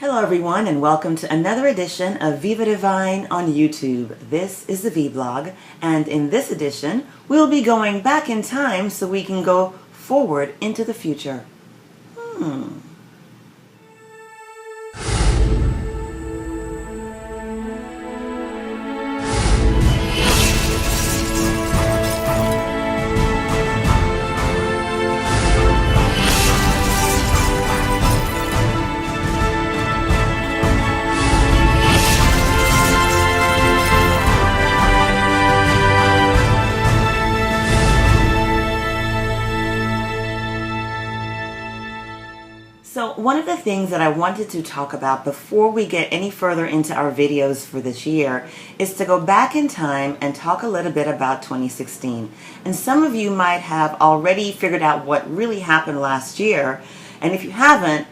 Hello everyone and welcome to another edition of Vivadivine on YouTube. This is the V-Blog, and in this edition we'll be going back in time so we can go forward into the future. So one of the things that I wanted to talk about before we get any further into our videos for this year is to go back in time and talk a little bit about 2016. And some of you might have already figured out what really happened last year. And if you haven't,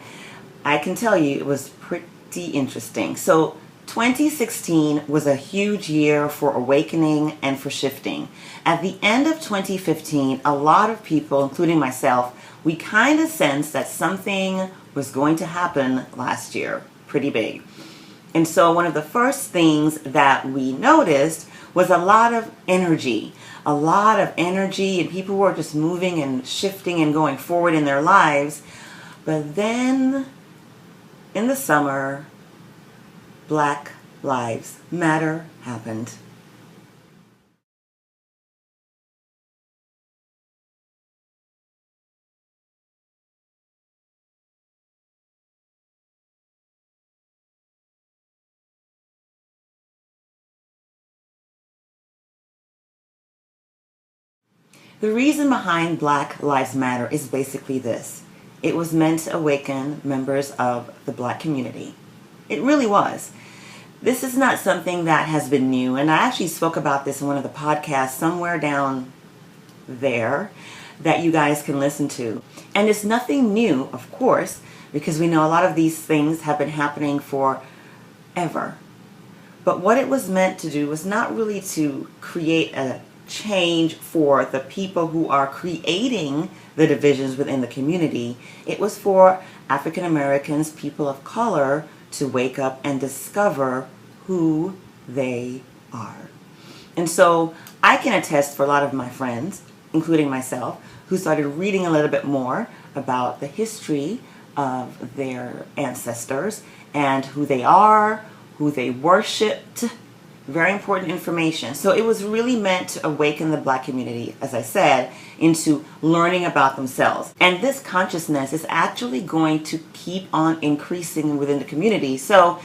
I can tell you it was pretty interesting. So 2016 was a huge year for awakening and for shifting. At the end of 2015, a lot of people, including myself, we kind of sensed that something was going to happen last year, pretty big. And so one of the first things that we noticed was a lot of energy, and people were just moving and shifting and going forward in their lives. But then in the summer, Black Lives Matter happened. The reason behind Black Lives Matter is basically this. It was meant to awaken members of the Black community. It really was. This is not something that has been new, and I actually spoke about this in one of the podcasts somewhere down there that you guys can listen to. And it's nothing new, of course, because we know a lot of these things have been happening forever. But what it was meant to do was not really to create a change for the people who are creating the divisions within the community. It was for African Americans, people of color, to wake up and discover who they are. And so I can attest for a lot of my friends, including myself, who started reading a little bit more about the history of their ancestors and who they are, who they worshipped. Very important information. So it was really meant to awaken the Black community, as I said, into learning about themselves. And this consciousness is actually going to keep on increasing within the community. So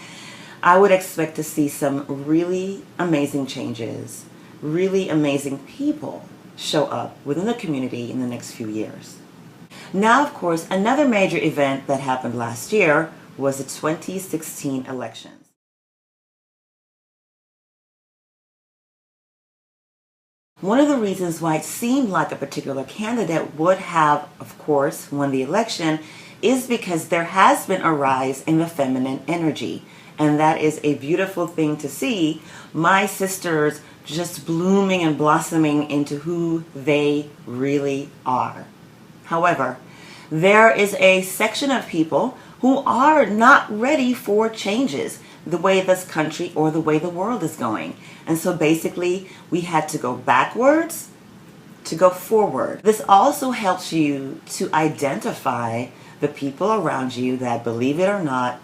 I would expect to see some really amazing changes, really amazing people show up within the community in the next few years. Now, of course, another major event that happened last year was the 2016 elections. One of the reasons why it seemed like a particular candidate would have, of course, won the election is because there has been a rise in the feminine energy. And that is a beautiful thing to see. My sisters just blooming and blossoming into who they really are. However, there is a section of people who are not ready for changes the way this country or the way the world is going. And so basically we had to go backwards to go forward. This also helps you to identify the people around you that, believe it or not,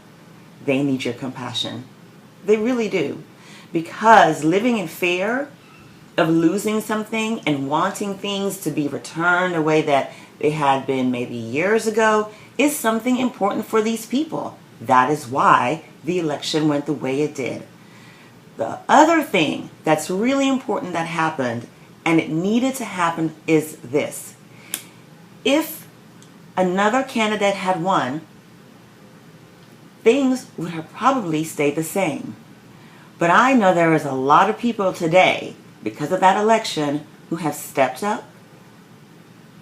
they need your compassion. They really do. Because living in fear of losing something and wanting things to be returned the way that they had been maybe years ago is something important for these people. That is why the election went the way it did. The other thing that's really important that happened, and it needed to happen, is this. If another candidate had won, things would have probably stayed the same. But I know there is a lot of people today, because of that election, who have stepped up,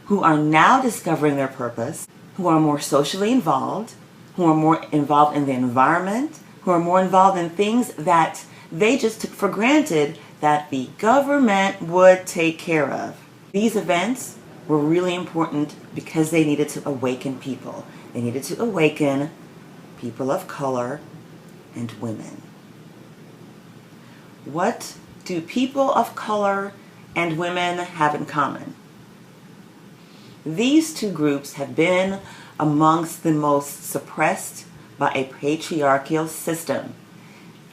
who are now discovering their purpose, who are more socially involved, who are more involved in the environment, who are more involved in things that they just took for granted that the government would take care of. These events were really important because they needed to awaken people. They needed to awaken people of color, and women. What do people of color and women have in common? These two groups have been amongst the most suppressed by a patriarchal system.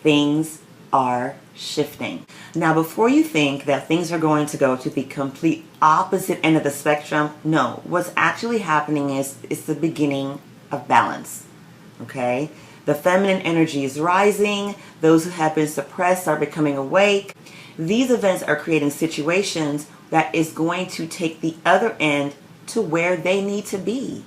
Things are shifting. Now, before you think that things are going to go to the complete opposite end of the spectrum, no. What's actually happening is it's the beginning of balance. Okay? The feminine energy is rising. Those who have been suppressed are becoming awake. These events are creating situations that is going to take the other end to where they need to be.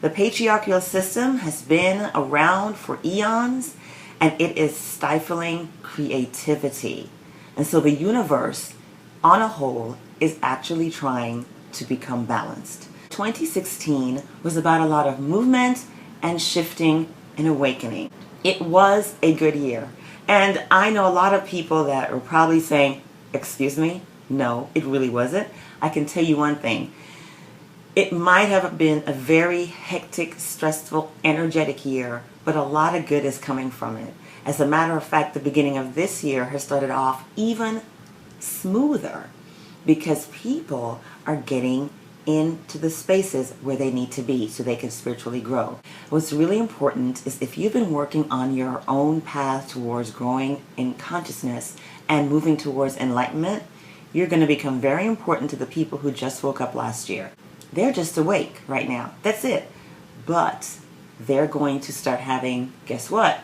The patriarchal system has been around for eons, and it is stifling creativity. And so the universe, on a whole, is actually trying to become balanced. 2016 was about a lot of movement and shifting and awakening. It was a good year. And I know a lot of people that are probably saying, excuse me, no, it really wasn't. I can tell you one thing. It might have been a very hectic, stressful, energetic year, but a lot of good is coming from it. As a matter of fact, the beginning of this year has started off even smoother because people are getting into the spaces where they need to be so they can spiritually grow. What's really important is if you've been working on your own path towards growing in consciousness and moving towards enlightenment, you're going to become very important to the people who just woke up last year. They're just awake right now. That's it. But they're going to start having, guess what?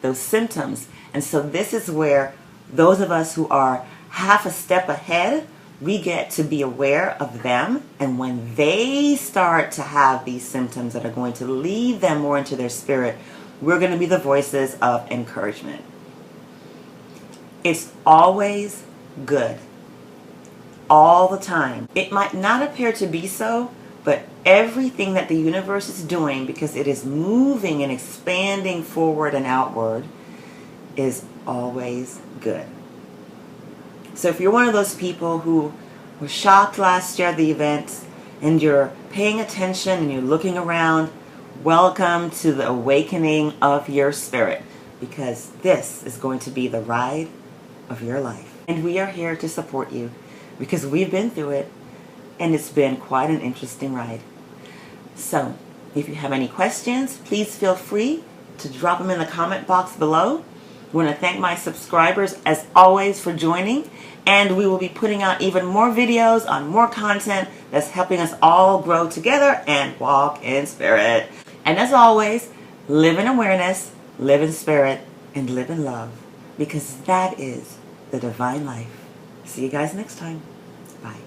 Those symptoms. And so this is where those of us who are half a step ahead, we get to be aware of them. And when they start to have these symptoms that are going to lead them more into their spirit, we're going to be the voices of encouragement. It's always good. All the time. It might not appear to be so, but everything that the universe is doing, because it is moving and expanding forward and outward, is always good. So if you're one of those people who were shocked last year at the event and you're paying attention and you're looking around, welcome to the awakening of your spirit, because this is going to be the ride of your life. And we are here to support you because we've been through it and it's been quite an interesting ride. So if you have any questions, please feel free to drop them in the comment box below. I want to thank my subscribers as always for joining, and we will be putting out even more videos on more content that's helping us all grow together and walk in spirit. And as always, live in awareness, live in spirit, and live in love, because that is the divine life. See you guys next time. Bye.